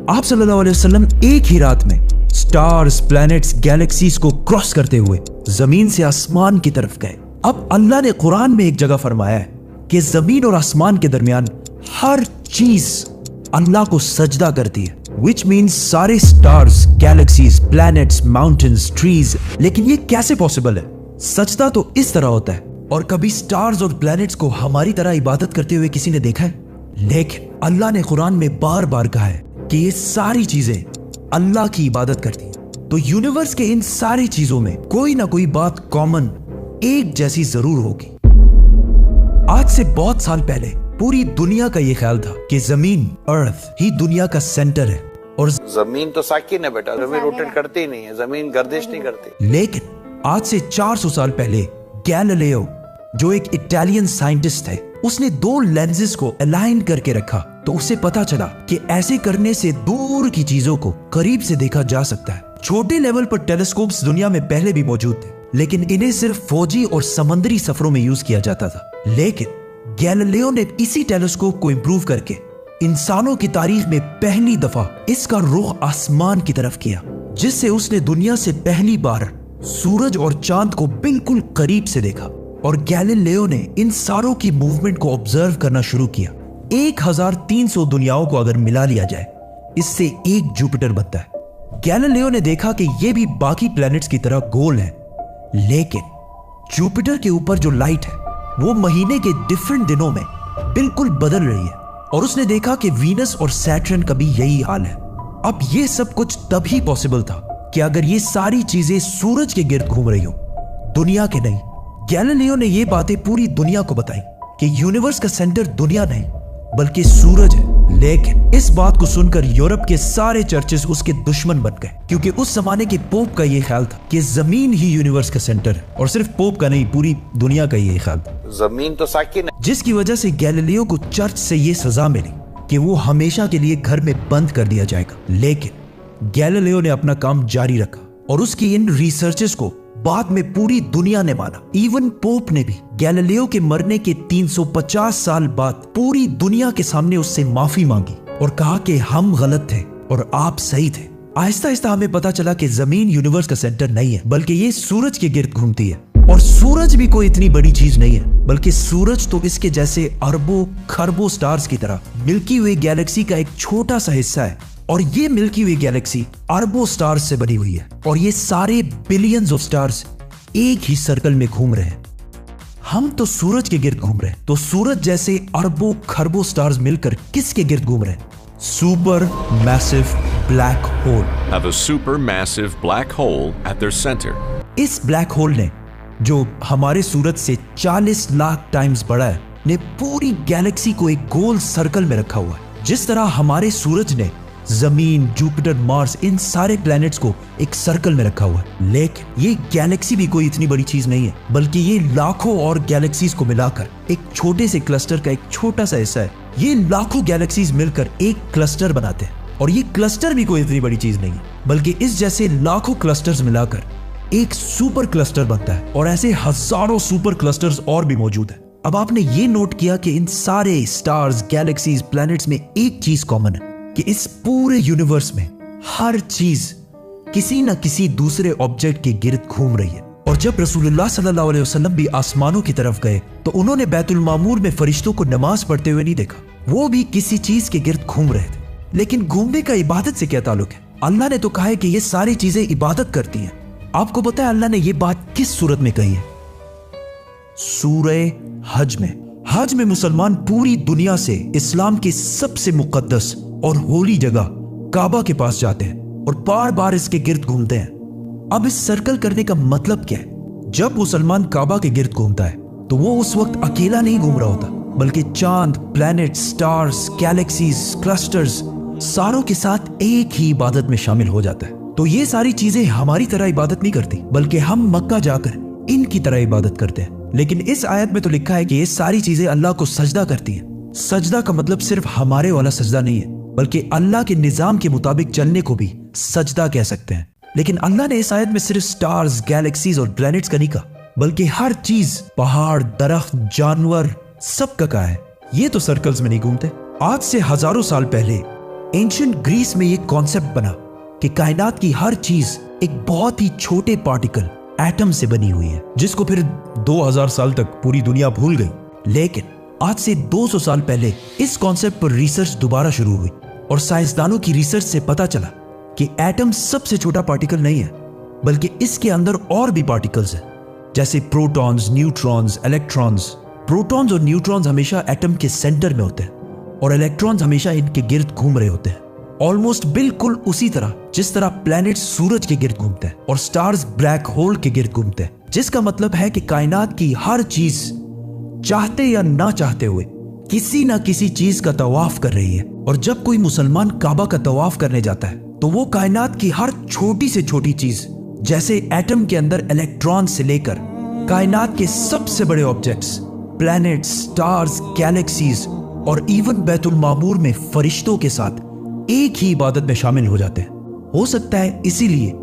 आप सल्लल्लाहु अलैहि वसल्लम एक ही रात में स्टार्स, प्लैनेट्स, गैलेक्सीज को क्रॉस करते हुए जमीन से आसमान की तरफ गए। अब अल्लाह ने कुरान में एक जगह फरमाया है कि जमीन और आसमान के दरमियान हर चीज अल्लाह को सजदा करती है, विच मीन्स सारे stars, galaxies, planets, mountains, trees. लेकिन ये कैसे पॉसिबल है? सजदा तो इस तरह होता है। और कभी स्टार्स और प्लैनेट्स को हमारी तरह इबादत करते हुए किसी ने देखा है? लेकिन अल्लाह ने कुरान में बार बार कहा है कि ये सारी चीजें अल्लाह की इबादत करती हैं। तो यूनिवर्स के इन सारी चीजों में कोई ना कोई बात कॉमन, एक जैसी जरूर होगी। आज से बहुत साल पहले पूरी दुनिया का ये ख्याल था कि जमीन, अर्थ ही दुनिया का सेंटर है और जमीन तो साकिन है बेटा, जमीन रोटेट करती ही नहीं है, जमीन गर्दिश नहीं करती। लेकिन आज से 400 साल पहले गैलीलियो, जो एक इटालियन साइंटिस्ट थे, उसने 2 लेंसेज को अलाइन करके रखा तो उसे पता चला कि ऐसे करने से दूर की चीजों को करीब से देखा जा सकता है। छोटे लेवल पर टेलीस्कोप्स दुनिया में पहले भी मौजूद थे, लेकिन इन्हें सिर्फ फौजी और समंदरी सफरों में यूज किया जाता था। लेकिन गैलीलियो ने इसी टेलीस्कोप को इंप्रूव करके इंसानों की तारीख में पहली दफा इसका रुख आसमान की तरफ किया, जिससे उसने दुनिया से पहली बार सूरज और चांद को बिल्कुल करीब से देखा। और गैलीलियो ने इन सारों की मूवमेंट को ऑब्जर्व करना शुरू किया। 1300 दुनियाओं को अगर मिला लिया जाए, इससे एक जुपिटर बनता है। गैलीलियो ने देखा कि ये भी बाकी प्लैनेट्स की तरह गोल है, लेकिन जुपिटर के ऊपर जो लाइट है वो महीने के डिफरेंट दिनों में बिल्कुल बदल रही है। और उसने देखा कि वीनस और सैटर्न का भी यही हाल है। अब ये सब कुछ तभी पॉसिबल था कि अगर ये सारी चीजें सूरज के गिर्द घूम रही हो, दुनिया के नहीं। गैलीलियो ने ये बातें पूरी दुनिया को बताई कि यूनिवर्स का सेंटर दुनिया नहीं बल्कि सूरज है। लेकिन इस बात को सुनकर यूरोप के सारे चर्चेस उसके दुश्मन बन गए, क्योंकि उस जमाने के पोप का ये ख्याल था कि जमीन ही यूनिवर्स का सेंटर है। और सिर्फ पोप का नहीं, पूरी दुनिया का ये ख्याल था। जमीन तो साकिन है। जिसकी वजह से गैलीलियो को चर्च से ये सजा मिली कि वो हमेशा के लिए घर में बंद कर दिया जाएगा। लेकिन गैलीलियो ने अपना काम जारी रखा और उसकी इन रिसर्चेस को बाद में पूरी दुनिया ने माना। इवन पोप ने भी गैलीलियो के मरने के 350 साल बाद पूरी दुनिया के सामने उससे माफी मांगी और कहा कि हम गलत थे और आप सही थे। आहिस्ता आहिस्ता हमें पता चला कि जमीन यूनिवर्स का सेंटर नहीं है, बल्कि ये सूरज के गिर्द घूमती है। और सूरज भी कोई इतनी बड़ी चीज नहीं है, बल्कि सूरज तो इसके जैसे अरबों खरबों स्टार्स की तरह मिल्की वे गैलेक्सी का एक छोटा सा हिस्सा है। और ये मिल्की वे गैलेक्सी अरबों स्टार्स से बनी हुई है और ये सारे बिलियंस ऑफ स्टार्स एक ही सर्कल में घूम रहे हैं। हम तो सूरज के गिर्द घूम रहे हैं, तो सूरज जैसे अरबों खरबों स्टार्स मिलकर किसके गिर्द घूम रहे हैं? Super massive black hole. Have a supermassive black hole at their center. इस ब्लैक होल ने, जो हमारे सूरज से 40 लाख टाइम्स बड़ा है, ने पूरी गैलेक्सी को एक गोल सर्कल में रखा हुआ है। जिस तरह हमारे सूरज ने जमीन, जुपिटर, मार्स, इन सारे प्लैनेट्स को एक सर्कल में रखा हुआ है। लेकिन ये गैलेक्सी भी कोई इतनी बड़ी चीज नहीं है, बल्कि ये लाखों और गैलेक्सीज को मिलाकर एक छोटे से क्लस्टर का एक छोटा सा हिस्सा है। ये लाखों गैलेक्सीज मिलकर एक क्लस्टर बनाते हैं और ये क्लस्टर भी कोई इतनी बड़ी चीज नहीं है, बल्कि इस जैसे लाखों क्लस्टर्स मिलाकर एक सुपर क्लस्टर बनता है। और ऐसे हजारों सुपर क्लस्टर्स और भी मौजूद है। अब आपने ये नोट किया कि इन सारे स्टार्स, गैलेक्सीज, प्लैनेट्स में एक चीज कॉमन है कि इस पूरे यूनिवर्स में हर चीज किसी न किसी दूसरे ऑब्जेक्ट के गिर्द घूम रही है। और जब रसूलुल्लाह सल्लल्लाहु अलैहि वसल्लम भी आसमानों की तरफ गए तो उन्होंने बैतुल मामूर में फरिश्तों को नमाज पढ़ते हुए नहीं देखा, वो भी किसी चीज के गिर्द घूम रहे थे। लेकिन घूमने का इबादत से क्या ताल्लुक है? अल्लाह ने तो कहा है कि ये सारी चीजें इबादत करती हैं। आपको पता है अल्लाह ने ये बात किस सूरत में कही है? सूरह हज में। हज में मुसलमान पूरी दुनिया से इस्लाम की सबसे मुकद्दस और होली जगह काबा के पास जाते हैं और बार बार इसके गिर्द घूमते हैं। अब इस सर्कल करने का मतलब क्या है? जब मुसलमान काबा के गिर्द घूमता है तो वो उस वक्त अकेला नहीं घूम रहा होता, बल्कि चांद, प्लैनेट, स्टार्स, गैलेक्सीज, क्लस्टर्स सारों के साथ एक ही इबादत में शामिल हो जाता है। तो ये सारी चीजें हमारी तरह इबादत नहीं करती, बल्कि हम मक्का जाकर इनकी तरह इबादत करते हैं। लेकिन इस आयत में तो लिखा है कि ये सारी चीजें अल्लाह को सजदा करती हैं। सजदा का मतलब सिर्फ हमारे वाला सजदा नहीं है, बल्कि अल्लाह के निजाम के मुताबिक चलने को भी सजदा कह सकते हैं। लेकिन अल्लाह ने इस आयत में सिर्फ स्टार्स, गैलेक्सीज और प्लैनेट्स का नहीं कहा, बल्कि हर चीज, पहाड़, दरख्त, जानवर, सब का कहा है। ये तो सर्कल्स में नहीं घूमते। आज से हजारों साल पहले एंशिएंट ग्रीस में ये कॉन्सेप्ट बना कि कायनात की हर चीज एक बहुत ही छोटे पार्टिकल एटम से बनी हुई है, जिसको फिर 2000 साल तक पूरी दुनिया भूल गई। लेकिन आज से 200 साल पहले इस कॉन्सेप्ट पर रिसर्च दोबारा शुरू हुई और साइंसदानों की रिसर्च से पता चला कि एटम सबसे छोटा पार्टिकल नहीं है, बल्कि इसके अंदर और भी पार्टिकल्स हैं, जैसे प्रोटॉन्स, न्यूट्रॉन्स, इलेक्ट्रॉन्स। प्रोटॉन्स और न्यूट्रॉन्स हमेशा एटम के सेंटर में होते हैं और इलेक्ट्रॉन्स हमेशा इनके गिर्द घूम रहे होते हैं, ऑलमोस्ट बिल्कुल उसी तरह जिस तरह प्लैनेट सूरज के गिर्द घूमते हैं और स्टार्स ब्लैक होल के गिर्द घूमते हैं। जिसका मतलब है कि कायनात की हर चीज चाहते या ना चाहते हुए किसी ना किसी चीज का तवाफ कर रही है। और जब कोई मुसलमान काबा का तवाफ करने जाता है तो वो कायनात की हर छोटी से छोटी चीज, जैसे एटम के अंदर इलेक्ट्रॉन से लेकर कायनात के सबसे बड़े ऑब्जेक्ट्स, प्लैनेट्स, स्टार्स, गैलेक्सीज और इवन बैतुल मामूर में फरिश्तों के साथ एक ही इबादत में शामिल हो जाते हैं। हो सकता है इसीलिए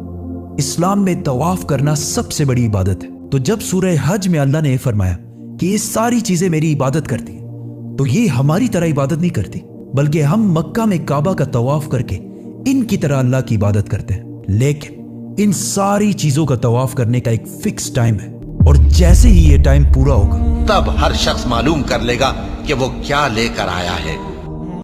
इस्लाम में तवाफ करना सबसे बड़ी इबादत है। तो जब सूरह हज में अल्लाह ने फरमाया कि ये सारी चीजें मेरी इबादत करती हैं, तो ये हमारी तरह इबादत नहीं करती, बल्कि हम मक्का में काबा का तवाफ करके इनकी तरह अल्लाह की इबादत करते हैं। लेकिन इन सारी चीजों का तवाफ करने का एक फिक्स टाइम है और जैसे ही ये टाइम पूरा होगा तब हर शख्स मालूम कर लेगा कि वो क्या लेकर आया है।